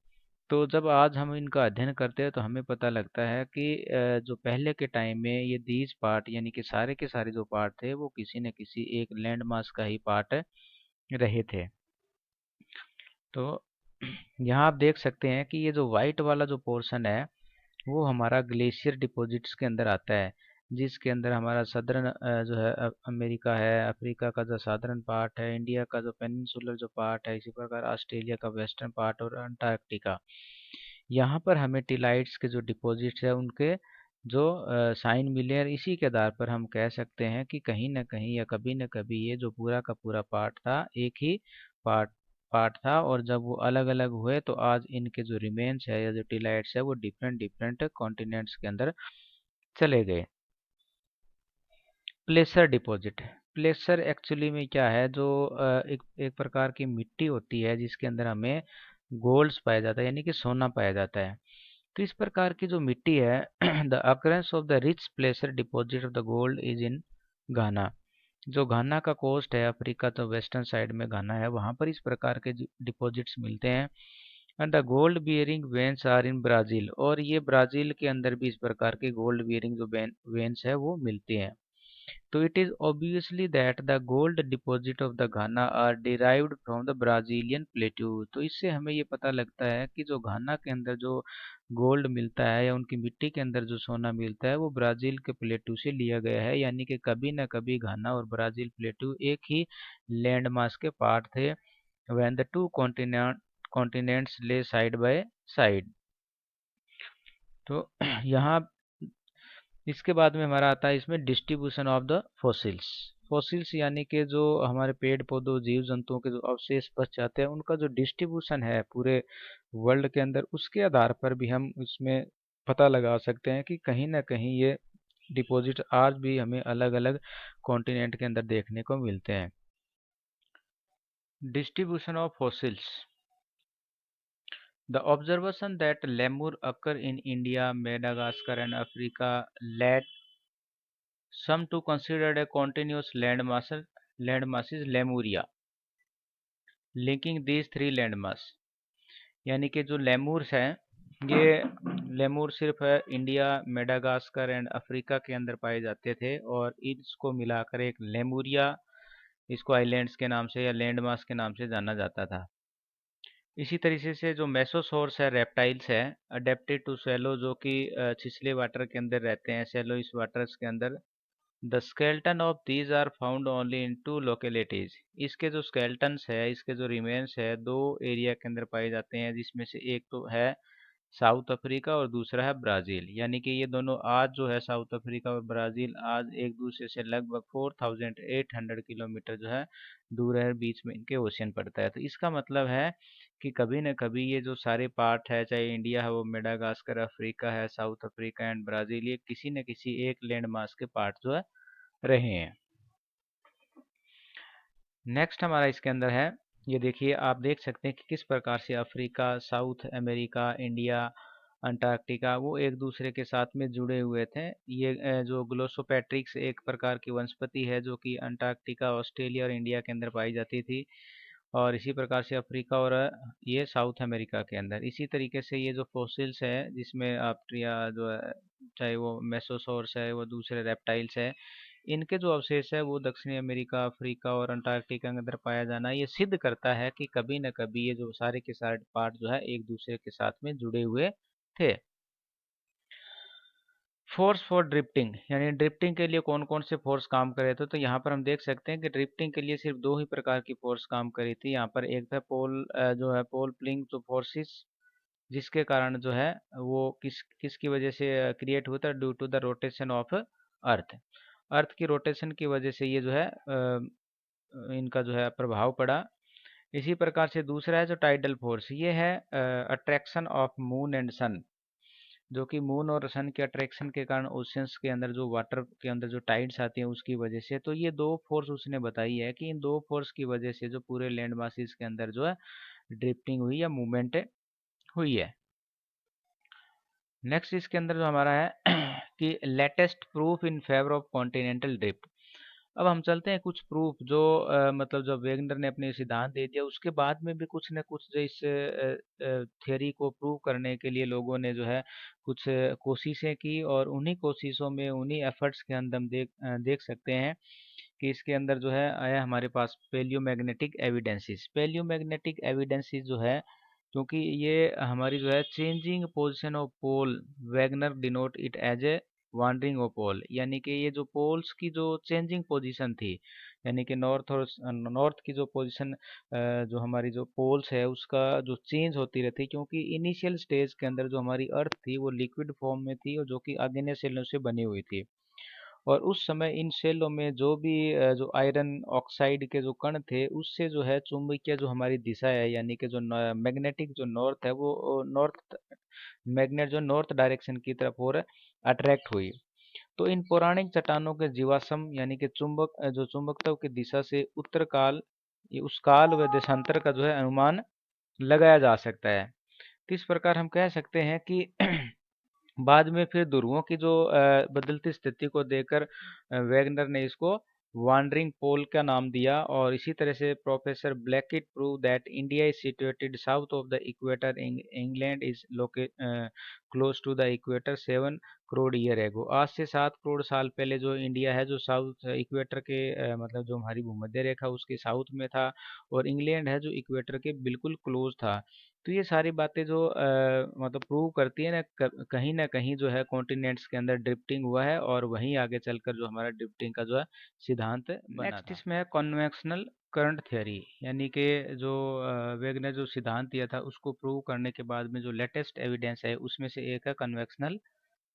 तो जब आज हम इनका अध्ययन करते हैं तो हमें पता लगता है कि जो पहले के टाइम में ये दीज पार्ट यानी कि सारे के सारे जो पार्ट थे वो किसी न किसी एक लैंड मास का ही पार्ट रहे थे। तो यहाँ आप देख सकते हैं कि ये जो वाइट वाला जो पोर्शन है वो हमारा ग्लेशियर डिपॉजिट्स के अंदर आता है, जिसके अंदर हमारा सदर्न जो है अमेरिका है, अफ्रीका का जो साधारण पार्ट है, इंडिया का जो पेनिनसुलर जो पार्ट है, इसी प्रकार ऑस्ट्रेलिया का वेस्टर्न पार्ट और अंटार्कटिका। यहाँ पर हमें टिलाइट्स के जो डिपॉजिट्स है उनके जो साइन मिले हैं, इसी के आधार पर हम कह सकते हैं कि कहीं ना कहीं या कभी न कभी ये जो पूरा का पूरा पार्ट था एक ही पार्ट पार्ट था, और जब वो अलग अलग हुए तो आज इनके जो रिमेन्स है या जो टिलाइट्स है वो डिफरेंट डिफरेंट कॉन्टिनेंट्स के अंदर चले गए। प्लेसर डिपॉजिट। प्लेसर एक्चुअली में क्या है, जो एक एक प्रकार की मिट्टी होती है जिसके अंदर हमें गोल्ड्स पाया जाता है यानी कि सोना पाया जाता है। तो इस प्रकार की जो मिट्टी है the occurrence of the rich placer deposit of the gold is in Ghana. जो घाना का कोस्ट है, अफ्रीका तो वेस्टर्न साइड में घाना है, वहाँ पर इस प्रकार के डिपॉजिट्स मिलते हैं। And the gold bearing veins are in Brazil, और ये ब्राज़ील के अंदर भी इस प्रकार के गोल्ड बियरिंग जो वेन्स है वो मिलते हैं। तो it is obviously that the gold deposit of the Ghana are derived from the Brazilian plateau। तो इससे हमें ये पता लगता है कि जो घाना के अंदर जो गोल्ड मिलता है या उनकी मिट्टी के अंदर जो सोना मिलता है वो ब्राज़ील के प्लेटू से लिया गया है, यानी कि कभी न कभी घाना और ब्राज़ील प्लेटू एक ही लैंड मास के पार्ट थे when the two continents lay side by side। तो यहाँ इसके बाद में हमारा आता है इसमें distribution of the fossils. Fossils यानी कि जो हमारे पेड़ पौधों जीव जंतुओं के जो अवशेष बच जाते हैं उनका जो डिस्ट्रीब्यूशन है पूरे वर्ल्ड के अंदर, उसके आधार पर भी हम इसमें पता लगा सकते हैं कि कहीं ना कहीं ये डिपॉजिट आज भी हमें अलग अलग कॉन्टिनेंट के अंदर देखने को मिलते हैं। Distribution of fossils. The observation that lemur occur in India, Madagascar and Africa led some to consider a continuous landmasses Lemuria, linking these three landmass। यानी कि जो लेमूर्स हैं ये लेमूर सिर्फ इंडिया, मेडागास्कर एंड अफ्रीका के अंदर पाए जाते थे, और इसको मिलाकर एक लेमुरिया, इसको आइलैंड्स के नाम से या लैंड मास के नाम से जाना जाता था। इसी तरीके से जो मेसोसोर्स है, रेप्टाइल्स है, अडेप्टेड टू सेलो, जो कि छिछले वाटर के अंदर रहते हैं, सेलो इस वाटर्स के अंदर। The skeleton of these are found only in two localities. इसके जो स्केल्टन्स है, इसके जो रिमेन्स है, दो एरिया के अंदर पाए जाते हैं, जिसमें से एक तो है साउथ अफ्रीका और दूसरा है ब्राज़ील। यानी कि ये दोनों आज जो है साउथ अफ्रीका और ब्राज़ील आज एक दूसरे से लगभग 4800 किलोमीटर जो है दूर है, बीच में इनके ओशियन पड़ता है। तो इसका मतलब है कि कभी न कभी ये जो सारे पार्ट है, चाहे इंडिया है, वो मेडागास्कर, अफ्रीका है, साउथ अफ्रीका एंड ब्राज़ील, ये किसी न किसी एक लैंड मास के पार्ट जो है रहे हैं। नेक्स्ट हमारा इसके अंदर है, ये देखिए, आप देख सकते हैं कि किस प्रकार से Africa, south America, India Antarctica, वो एक दूसरे के साथ में जुड़े हुए थे। ये जो ग्लोसोपेट्रिक्स एक प्रकार की वनस्पति है जो कि अंटार्कटिका, ऑस्ट्रेलिया और इंडिया के अंदर पाई जाती थी, और इसी प्रकार से अफ्रीका और ये साउथ अमेरिका के अंदर। इसी तरीके से ये जो फॉसिल्स है जिसमें आर्ट्रिया जो है, चाहे वो मेसोसॉर्स है, वो दूसरे रेप्टाइल्स है, इनके जो अवशेष है वो दक्षिणी अमेरिका, अफ्रीका और अंटार्कटिका के अंदर पाया जाना ये सिद्ध करता है कि कभी न कभी ये जो सारे के सारे पार्ट जो है एक दूसरे के साथ में जुड़े हुए थे। फोर्स फॉर ड्रिफ्टिंग, यानी ड्रिफ्टिंग के लिए कौन कौन से फोर्स काम कर रहे थे, तो यहाँ पर हम देख सकते हैं कि ड्रिफ्टिंग के लिए सिर्फ दो ही प्रकार की फोर्स काम करी थी। यहाँ पर एक था पोल जो है पोल प्लिंग जो फोर्सेस, जिसके कारण जो है वो किसकी वजह से क्रिएट हुआ था, due to the rotation of earth. Earth की रोटेशन की वजह से ये जो है इनका जो है प्रभाव पड़ा। इसी प्रकार से दूसरा है जो टाइडल फोर्स, ये है अट्रैक्शन ऑफ मून एंड सन, जो कि मून और सन के अट्रैक्शन के कारण ओशियंस के अंदर जो वाटर के अंदर जो टाइड्स आती हैं उसकी वजह से। तो ये दो फोर्स उसने बताई है कि इन दो फोर्स की वजह से जो पूरे लैंड मासेस के अंदर जो है ड्रिफ्टिंग हुई या मूवमेंट हुई है। नेक्स्ट इसके अंदर जो हमारा है कि latest proof in favour of continental drift. अब हम चलते हैं कुछ प्रूफ जो मतलब जब वेगनर ने अपने सिद्धांत दे दिया उसके बाद में भी कुछ न कुछ जो इस थियोरी को प्रूव करने के लिए लोगों ने जो है कुछ कोशिशें की, और उन्हीं कोशिशों में, उन्हीं एफर्ट्स के अंदर हम देख सकते हैं कि इसके अंदर जो है आया हमारे पास पैलियोमैग्नेटिक एविडेंसेस। पैलियोमैग्नेटिक एविडेंसेस जो है, क्योंकि ये हमारी जो है changing position of pole, Wegener denote it as a wandering of pole, यानी कि ये जो पोल्स की जो चेंजिंग पोजीशन थी, यानी कि नॉर्थ और नॉर्थ की जो पोजीशन, जो हमारी जो पोल्स है उसका जो चेंज होती रहती, क्योंकि इनिशियल स्टेज के अंदर जो हमारी अर्थ थी वो लिक्विड फॉर्म में थी और जो कि आग्नेय सेलों से बनी हुई थी, और उस समय इन सेलों में जो भी जो आयरन ऑक्साइड के जो कण थे उससे जो है चुंबकीय जो हमारी दिशा है, यानी कि जो मैग्नेटिक जो नॉर्थ है वो नॉर्थ मैग्नेट जो नॉर्थ डायरेक्शन की तरफ और अट्रैक्ट हुई। तो इन पौराणिक चट्टानों के जीवाश्म, यानी कि चुंबक जो चुंबकत्व की दिशा से उत्तर काल, ये उस काल व देशांतर का जो है अनुमान लगाया जा सकता है। तो इस प्रकार हम कह सकते हैं कि बाद में फिर ध्रुवों की जो बदलती स्थिति को देखकर वैगनर ने इसको वांडरिंग पोल का नाम दिया, और इसी तरह से professor Blackett prove that India is situated south of the equator, England is locate close to the equator 7 crore year ago. आज से 7 करोड़ साल पहले जो इंडिया है जो साउथ इक्वेटर के मतलब जो हमारी भूमध्य रेखा उसके साउथ में था, और इंग्लैंड है जो इक्वेटर के बिल्कुल क्लोज था। तो ये सारी बातें जो मतलब प्रूव करती है ना कहीं जो है कॉन्टिनेंट्स के अंदर ड्रिफ्टिंग हुआ है, और वहीं आगे चलकर जो हमारा ड्रिफ्टिंग का जो है सिद्धांत बना नेक्स्ट था। इसमें है कन्वेक्शनल करंट थ्योरी, यानी कि जो वेग ने जो सिद्धांत दिया था उसको प्रूव करने के बाद में जो लेटेस्ट एविडेंस है उसमें से एक है कन्वेक्शनल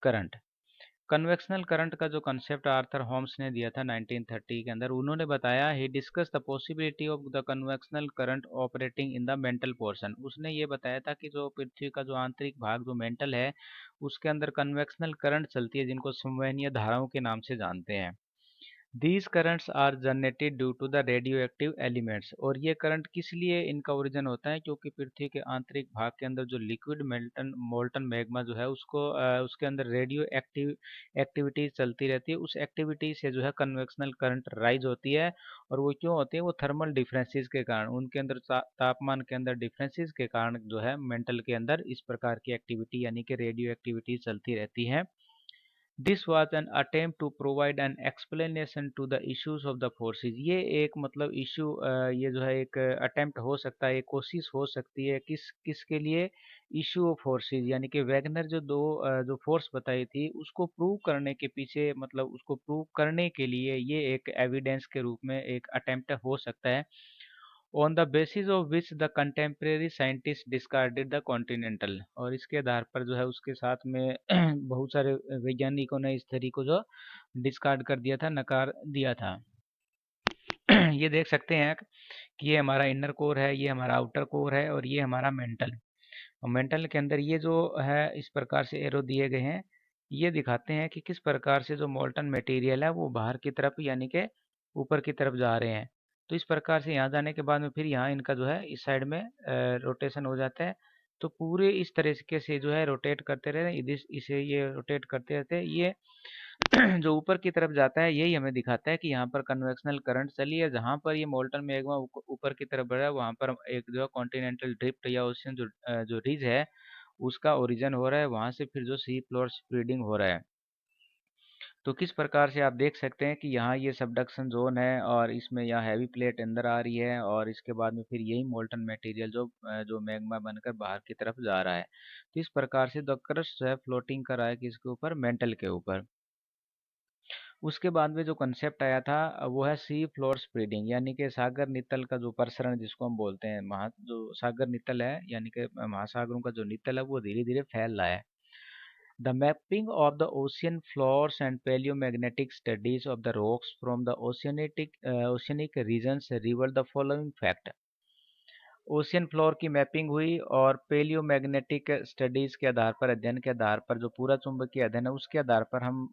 करंट। कन्वेक्शनल करंट का जो कंसेप्ट आर्थर होम्स ने दिया था 1930 के अंदर, उन्होंने बताया he discuss the possibility of the convectional current operating in the mantle portion. उसने ये बताया था कि जो पृथ्वी का जो आंतरिक भाग जो मेंटल है उसके अंदर कन्वेक्शनल करंट चलती है, जिनको संवहनीय धाराओं के नाम से जानते हैं। These currents are generated due to the radio active elements, और ये करंट किस लिए इनका ओरिजिन होता है, क्योंकि पृथ्वी के आंतरिक भाग के अंदर जो लिक्विड मेल्टन मोल्टन मैग्मा जो है उसको उसके अंदर रेडियो एक्टिव एक्टिविटीज चलती रहती है। उस एक्टिविटी से जो है कन्वेक्शनल करंट राइज होती है, और वो क्यों होती है, वो थर्मल डिफरेंसेस के कारण, उनके अंदर तापमान के अंदर डिफरेंसेस के कारण जो है मेंटल के अंदर इस प्रकार की एक्टिविटी यानी कि रेडियो एक्टिविटी चलती रहती है। This was an attempt to provide an explanation to the issues of the forces. ये एक मतलब इशू, ये जो है एक अटेम्प्ट हो सकता है, एक कोशिश हो सकती है किसके लिए, इशू ऑफ फोर्सेस, यानी कि वैगनर जो जो फोर्स बताई थी उसको प्रूव करने के पीछे, मतलब उसको प्रूव करने के लिए ये एक एविडेंस के रूप में एक अटेम्प्ट हो सकता है, on the basis of which the contemporary scientist discarded the continental. और इसके आधार पर जो है उसके साथ में बहुत सारे वैज्ञानिकों ने इस थ्योरी को जो डिस्कार्ड कर दिया था, नकार दिया था। ये देख सकते हैं कि ये हमारा इनर कोर है, ये हमारा आउटर कोर है, और ये हमारा मेंटल। और मेंटल के अंदर ये जो है इस प्रकार से एरो दिए गए हैं, ये दिखाते हैं कि किस प्रकार से जो मोल्टन मटेरियल है वो बाहर की तरफ यानी कि ऊपर की तरफ जा रहे हैं। तो इस प्रकार से यहाँ जाने के बाद में फिर यहाँ इनका जो है इस साइड में रोटेशन हो जाता है, तो पूरे इस तरीके से जो है रोटेट करते रहे, इसे ये रोटेट करते रहते हैं। ये जो ऊपर की तरफ जाता है यही हमें दिखाता है कि यहाँ पर कन्वेक्शनल करंट चली है। जहाँ पर ये मोल्टन मैग्मा ऊपर की तरफ बढ़ रहा है वहाँ पर एक जो है कॉन्टिनेंटल ड्रिफ्ट या ओशियन जो रिज है उसका ओरिजिन हो रहा है, वहाँ से फिर जो सी फ्लोर स्प्रेडिंग हो रहा है। तो किस प्रकार से आप देख सकते हैं कि यहाँ ये सबडक्शन जोन है और इसमें यहाँ हैवी प्लेट अंदर आ रही है और इसके बाद में फिर यही मोल्टन मटेरियल जो मैग्मा बनकर बाहर की तरफ जा रहा है। तो इस प्रकार से द क्रस्ट जो है फ्लोटिंग कर रहा है किसके ऊपर, मेंटल के ऊपर। उसके बाद में जो कंसेप्ट आया था वो है सी फ्लोर स्प्रेडिंग, यानी कि सागर नितल का जो प्रसरण जिसको हम बोलते हैं, महा जो सागर नितल है यानी कि महासागरों का जो नितल है वो धीरे धीरे फैल रहा है। The mapping of the ocean floors and paleomagnetic studies of the rocks from the oceanic regions revealed the following fact. Ocean floor की मैपिंग हुई और पेलियोमैग्नेटिक स्टडीज के आधार पर, अध्ययन के आधार पर, जो पूरा चुंबकीय अध्ययन है उसके आधार पर हम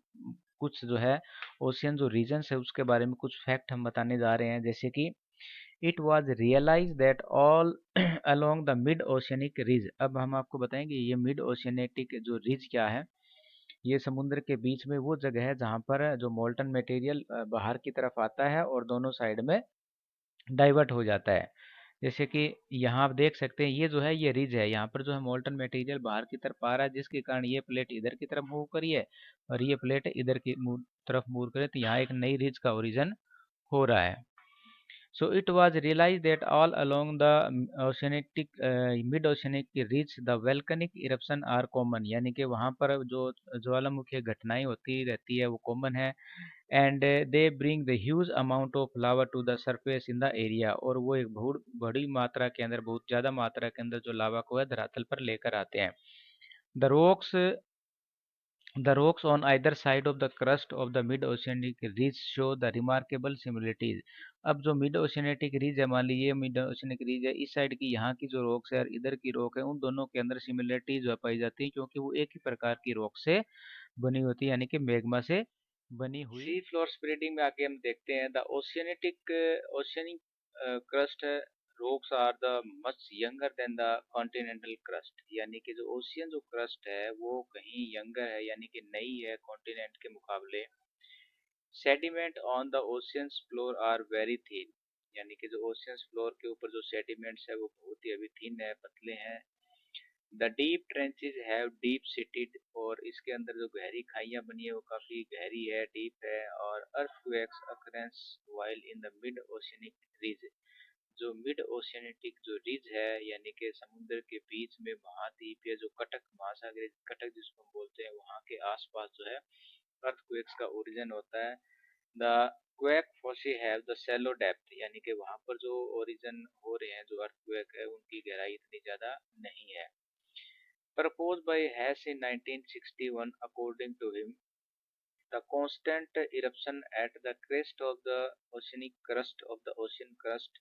कुछ जो है ओशियन जो रीजन्स है उसके बारे में कुछ फैक्ट हम बताने जा रहे हैं। जैसे कि it was realise that all along the mid oceanic ridge. अब हम आपको बताएंगे ये मिड ओशियनेटिक जो रिज क्या है। ये समुद्र के बीच में वो जगह है जहाँ पर जो मोल्टन मटेरियल बाहर की तरफ आता है और दोनों साइड में डाइवर्ट हो जाता है। जैसे कि यहाँ आप देख सकते हैं ये जो है ये रिज है, यहाँ पर जो है मोल्टन मटेरियल बाहर की तरफ आ रहा है जिसके कारण ये प्लेट इधर की तरफ मूव करी है और ये प्लेट इधर की तरफ मूव करे, तो यहाँ एक नई रिज का ओरिजिन हो रहा है। So it was realized that all along the mid-oceanic ridge the volcanic eruption are common, यानी कि वहाँ पर जो ज्वालामुखी घटनाएं होती रहती है वो कॉमन है। And they bring the huge amount of lava to the surface in the area, और वो एक बहुत बड़ी मात्रा के अंदर, बहुत ज़्यादा मात्रा के अंदर जो लावा को है धरातल पर लेकर आते हैं। The rocks The rocks on either side of the crust of the mid-oceanic ridge show the remarkable similarities. अब जो मिड ओशियनेटिक रीज है, मान लीजिए मिड ओशियनिक रीज है, इस साइड की यहाँ की जो रॉक्स है और इधर की रॉक है, उन दोनों के अंदर सिमिलरिटीज पाई जाती है क्योंकि वो एक ही प्रकार की रॉक से बनी होती है, यानी कि मैग्मा से बनी हुई। सी फ्लोर स्प्रेडिंग में आगे हम देखते हैं the oceanic crust rocks are the much younger than the continental crust, यानी कि जो ओशियन जो क्रस्ट है वो कहीं यंगर है यानी कि नई है कॉन्टिनेंट के मुकाबले। Sediment on the oceans floor are very thin, यानी कि जो ओशियंस फ्लोर के ऊपर जो सेडिमेंट्स है वो बहुत ही अभी थिन है, पतले हैं। The deep tranches have deep seated, और इसके अंदर जो गहरी खाइयां बनी है वो काफी गहरी है, डीप है। और earthquakes occurrence while in the mid oceanic ridge, जो मिड ओशियनेटिक जो रिज है यानी कि समुद्र के बीच में महाद्वीप या जो कटक महासागर, कटक जिसको हम बोलते हैं, वहाँ के आसपास जो है अर्थक्वेक्स का ओरिजिन होता है। The quake foci have the shallow depth, यानी कि वहाँ पर जो ओरिजिन हो रहे हैं जो अर्थक्वेक है उनकी गहराई इतनी ज़्यादा नहीं है। Proposed by Hess in 1961, according to him, the constant eruption at the crest of the oceanic crust of the ocean crust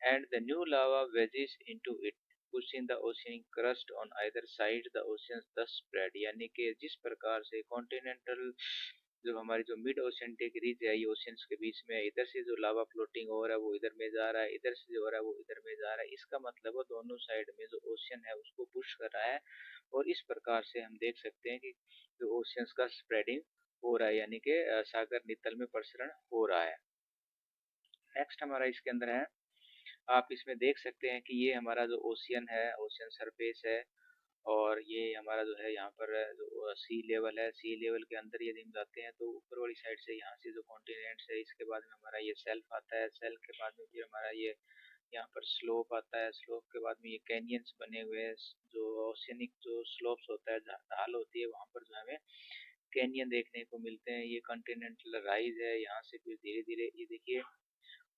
and the new lava wedges into it, pushing the oceanic crust on either side, the oceans thus spread। यानी कि जिस प्रकार से कॉन्टिनेंटल जो हमारी जो मिड ओशियनटिक रीज है ये ओशियंस के बीच में, इधर से जो लावा फ्लोटिंग हो रहा है वो इधर में जा रहा है, इधर से जो हो रहा है वो इधर में जा रहा है, इसका मतलब है दोनों साइड में जो ओशियन है उसको पुश कर रहा है। और इस प्रकार से हम देख सकते हैं कि जो ओशियंस का स्प्रेडिंग हो रहा है यानी कि सागर नितल में प्रसरण हो रहा है। नेक्स्ट हमारा इसके अंदर है, आप इसमें देख सकते हैं कि ये हमारा जो ओशियन है, ओशियन सरफेस है, और ये हमारा जो है यहाँ पर जो सी लेवल है, सी लेवल के अंदर यदि हम जाते हैं तो ऊपर वाली साइड से यहाँ से जो कॉन्टिनेंट्स है, इसके बाद में हमारा ये सेल्फ आता है, सेल्फ के बाद में फिर हमारा ये यहाँ पर स्लोप आता है, स्लोप के बाद में ये कैनियंस बने हुए हैं, जो ओशियनिक जो स्लोप्स होता है, ढाल होती है, वहाँ पर जो हमें कैनियन देखने को मिलते हैं। ये कॉन्टिनेंटल राइज है, यहाँ से फिर धीरे धीरे ये देखिए,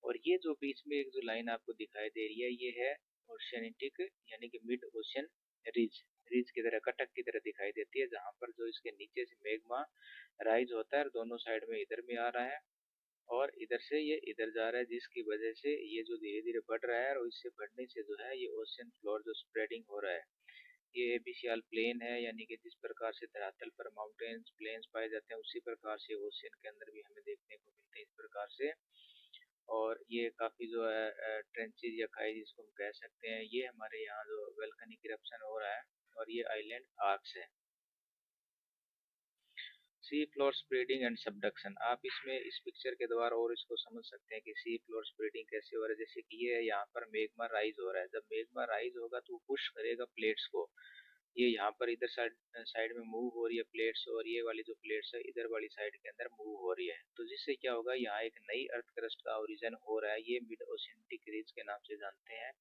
और ये जो बीच में एक जो लाइन आपको दिखाई दे रही है ये है ओशियनिटिक यानी कि मिड ओशियन रिज, रिज की तरह, कटक की तरह दिखाई देती है, जहाँ पर जो इसके नीचे से मैग्मा राइज होता है और दोनों साइड में इधर में आ रहा है और इधर से ये इधर जा रहा है, जिसकी वजह से ये जो धीरे धीरे बढ़ रहा है और इससे बढ़ने से जो है ये ओशियन फ्लोर जो स्प्रेडिंग हो रहा है। ये एबीसियल प्लेन है, यानी कि जिस प्रकार से धरातल पर माउंटेन्स प्लेन्स पाए जाते हैं उसी प्रकार से ओशियन के अंदर भी हमें देखने को मिलते हैं इस प्रकार से। और ये काफ़ी जो है ट्रेंचेज या खाई जिसको हम कह सकते हैं, ये हमारे यहाँ जो वल्कनिक इरप्शन हो रहा है और ये आइलैंड आर्क्स है। Sea floor spreading and subduction, आप इसमें इस पिक्चर के द्वारा और इसको समझ सकते हैं कि सी फ्लोर स्प्रेडिंग कैसे हो रहा है। जैसे कि ये यहाँ पर मेग्मा राइज हो रहा है, जब मेग्मा राइज होगा तो वो पुश करेगा प्लेट्स को, ये यहाँ पर इधर साइड साइड में मूव हो रही है प्लेट्स, और ये वाली जो प्लेट्स है इधर वाली साइड के अंदर मूव हो रही है, तो जिससे क्या होगा, यहाँ एक नई अर्थ क्रस्ट का ओरिजिन हो रहा है। ये मिड ओशियानिक रीज के नाम से जानते हैं।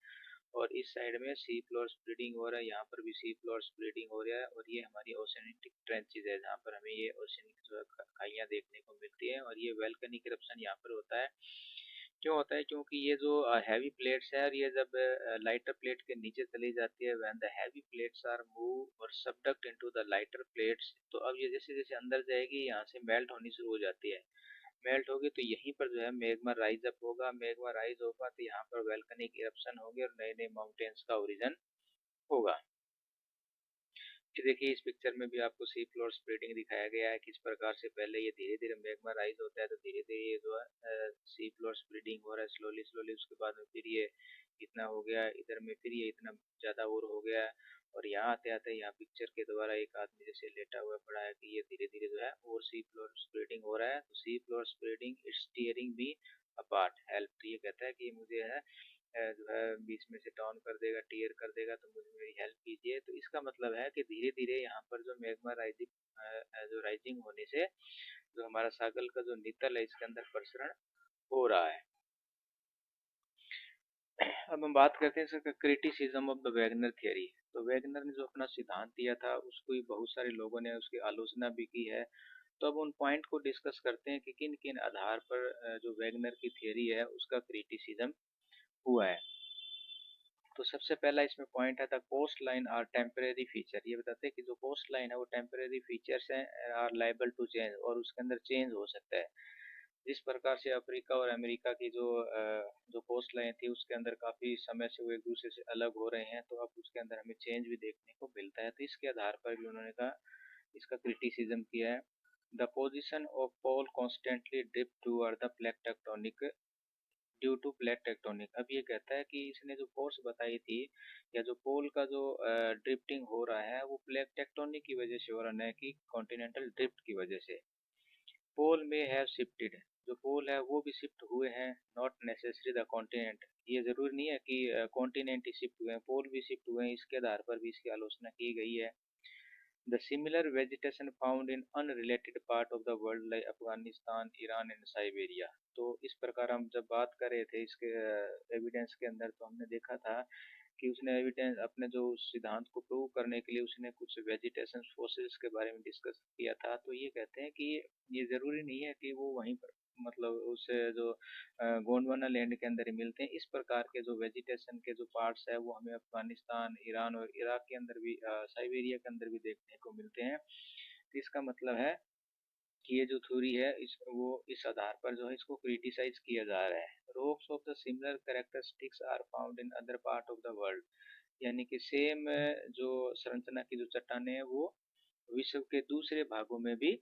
और इस साइड में सी फ्लोर स्प्रेडिंग हो रहा है, यहाँ पर भी सी फ्लोर स्प्रेडिंग हो रहा है, और ये हमारी ओशियानिक ट्रेंचेज है जहाँ पर हमें ये ओशियानिक जो है खाइयाँ देखने को मिलती है। और ये वोल्केनिक इरप्शन यहाँ पर होता है। क्यों होता है? क्योंकि ये जो हैवी प्लेट्स है, और ये जब लाइटर प्लेट के नीचे चली जाती है, when the heavy plates are move और subduct into the lighter plates, तो अब ये जैसे जैसे अंदर जाएगी यहाँ से मेल्ट होनी शुरू हो जाती है। मेल्ट होगी तो यहीं पर जो है मेग्मा राइज अप होगा, मेग्मा राइज होगा तो यहाँ पर वोल्केनिक इरप्शन होगी और नए नए माउंटेन्स का ओरिजिन होगा। ये देखिए इस पिक्चर में भी आपको सी फ्लोर स्प्रेडिंग दिखाया गया है, किस प्रकार से पहले ये धीरे धीरे मैग्मा राइज होता है, तो धीरे धीरे ये जो है सी फ्लोर स्प्रेडिंग हो रहा है स्लोली स्लोली, उसके बाद में फिर ये इतना हो गया, इधर में फिर ये इतना ज़्यादा और हो गया है। और यहाँ आते आते यहाँ पिक्चर के द्वारा एक आदमी जैसे लेटा हुआ पड़ा है कि ये धीरे धीरे जो है और सी फ्लोर स्प्रेडिंग हो रहा है। तो sea floor spreading it's tearing me apart help, तो ये कहता है कि मुझे है जो है बीच में से डाउन कर देगा, टीयर कर देगा, तो मुझे मेरी हेल्प कीजिए। तो इसका मतलब है कि धीरे धीरे यहाँ पर जो मैग्मा राइजिंग जो राइजिंग होने से जो हमारा सागल का जो नितल है इसके अंदर प्रसरण हो रहा है। अब हम बात करते हैं इसका criticism of the Wagner theory. तो वैगनर ने जो अपना सिद्धांत दिया था उसको ही बहुत सारे लोगों ने उसकी आलोचना भी की है। तो अब उन पॉइंट को डिस्कस करते हैं कि किन किन आधार पर जो वैगनर की थियरी है उसका क्रिटिसिज्म हुआ है। तो सबसे पहला इसमें पॉइंट है the coast line are temporary feature, ये बताते हैं कि जो कोस्ट लाइन है वो टेम्परेरी फीचर्स हैं, आर लाइबल टू चेंज, और उसके अंदर चेंज हो सकता है। जिस प्रकार से अफ्रीका और अमेरिका की जो कोस्ट लाइन थी उसके अंदर काफ़ी समय से वो एक दूसरे से अलग हो रहे हैं, तो अब उसके अंदर हमें चेंज भी देखने को मिलता है। तो इसके आधार पर भी उन्होंने कहा, इसका क्रिटिसिज्म किया है। The position of pole constantly drift toward the plate tectonic due to plate tectonic. अब ये कहता है कि इसने जो फोर्स बताई थी या जो पोल का जो ड्रिफ्टिंग हो रहा है वो प्लेट टेक्टोनिक की वजह से हो रहा है, कि कॉन्टिनेंटल ड्रिफ्ट की वजह से। पोल में हैव शिफ्टेड, जो पोल है वो भी शिफ्ट हुए हैं, नॉट नेसेसरी द कॉन्टिनेंट, ये जरूरी नहीं है कि कॉन्टिनेंट ही शिफ्ट हुए हैं, पोल भी शिफ्ट हुए हैं, इसके आधार पर भी इसकी आलोचना की गई है। The similar vegetation found in unrelated part of the world like Afghanistan, Iran and Siberia. तो इस प्रकार हम जब बात कर रहे थे इसके एविडेंस के अंदर, तो हमने देखा था कि उसने एविडेंस अपने जो सिद्धांत को प्रूव करने के लिए उसने कुछ वेजिटेशन फोसिल्स के बारे में डिस्कस किया था। तो ये कहते हैं कि ये ज़रूरी नहीं है कि वो वहीं पर मतलब उस जो गोंडवाना लैंड के अंदर ही मिलते हैं। इस प्रकार के जो वेजिटेशन के जो पार्ट्स है वो हमें अफगानिस्तान, ईरान और इराक के अंदर भी, साइबेरिया के अंदर भी देखने को मिलते हैं। तो इसका मतलब है कि ये जो थ्योरी है इस आधार पर जो है इसको क्रिटिसाइज किया जा रहा है। Rocks of the similar characteristics are found in other part of the world, यानी कि सेम जो संरचना की जो चट्टानें हैं वो विश्व के दूसरे भागों में भी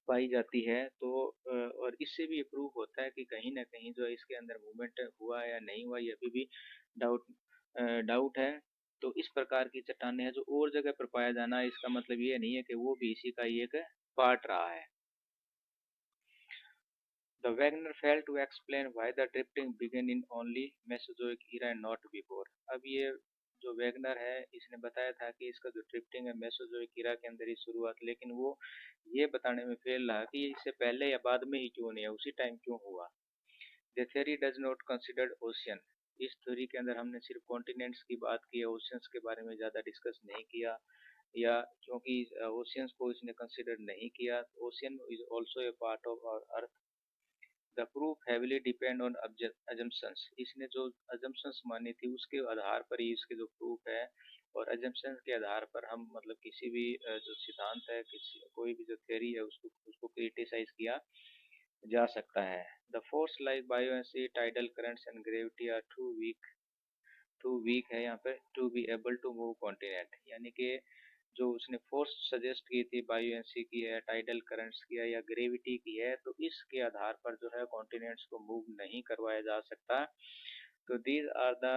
पाई जाती है। तो और इससे भी ये प्रूव होता है कि कहीं ना कहीं जो है इसके अंदर मूवमेंट हुआ है या नहीं हुआ, ये अभी भी डाउट डाउट है। तो इस प्रकार की चट्टानें हैं जो और जगह पर पाया जाना, इसका मतलब ये नहीं है कि वो भी इसी का ही एक पार्ट रहा है। The Wagner failed to explain why the drifting began in only Mesozoic era and not before। अब ये जो वैगनर है इसने बताया था कि इसका जो ड्रिफ्टिंग है मेसोजोइक इरा के अंदर ही शुरुआत, लेकिन वो ये बताने में फेल रहा कि ये इससे पहले या बाद में ही क्यों नहीं है, उसी टाइम क्यों हुआ। The theory does not consider ocean, इस थ्योरी के अंदर हमने सिर्फ कॉन्टिनेंट्स की बात की है, ओशियंस के बारे में ज़्यादा डिस्कस नहीं किया, या क्योंकि ओशियंस को इसने कंसिडर नहीं किया। Ocean is also a part of our earth. The proof heavily depend on assumptions, इसने जो अजम्पशंस मानी थी उसके आधार पर ही इसके जो प्रूफ है, और अजम्पशंस के आधार पर हम मतलब किसी भी जो सिद्धांत है, किसी कोई भी जो थ्योरी है उसको क्रिटिसाइज किया जा सकता है। The force like buoyancy, tidal currents and gravity are too weak है यहाँ पे to be able to move continent, यानी कि जो उसने फोर्स सजेस्ट की थी, बायोएंसी की है, टाइडल करंट्स की है या ग्रेविटी की है, तो इसके आधार पर जो है कॉन्टिनेंट्स को मूव नहीं करवाया जा सकता। तो these are the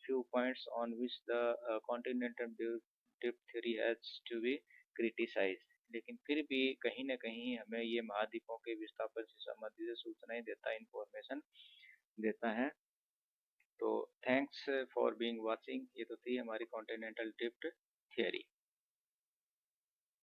few points on which the continental drift theory has to be criticise. लेकिन फिर भी कहीं ना कहीं हमें ये महाद्वीपों के विस्थापन से संबंधित सूचनाएं देता है, इंफॉर्मेशन देता है। तो थैंक्स फॉर बीइंग वाचिंग। ये तो थी हमारी कॉन्टिनेंटल ड्रिफ्ट थियरी।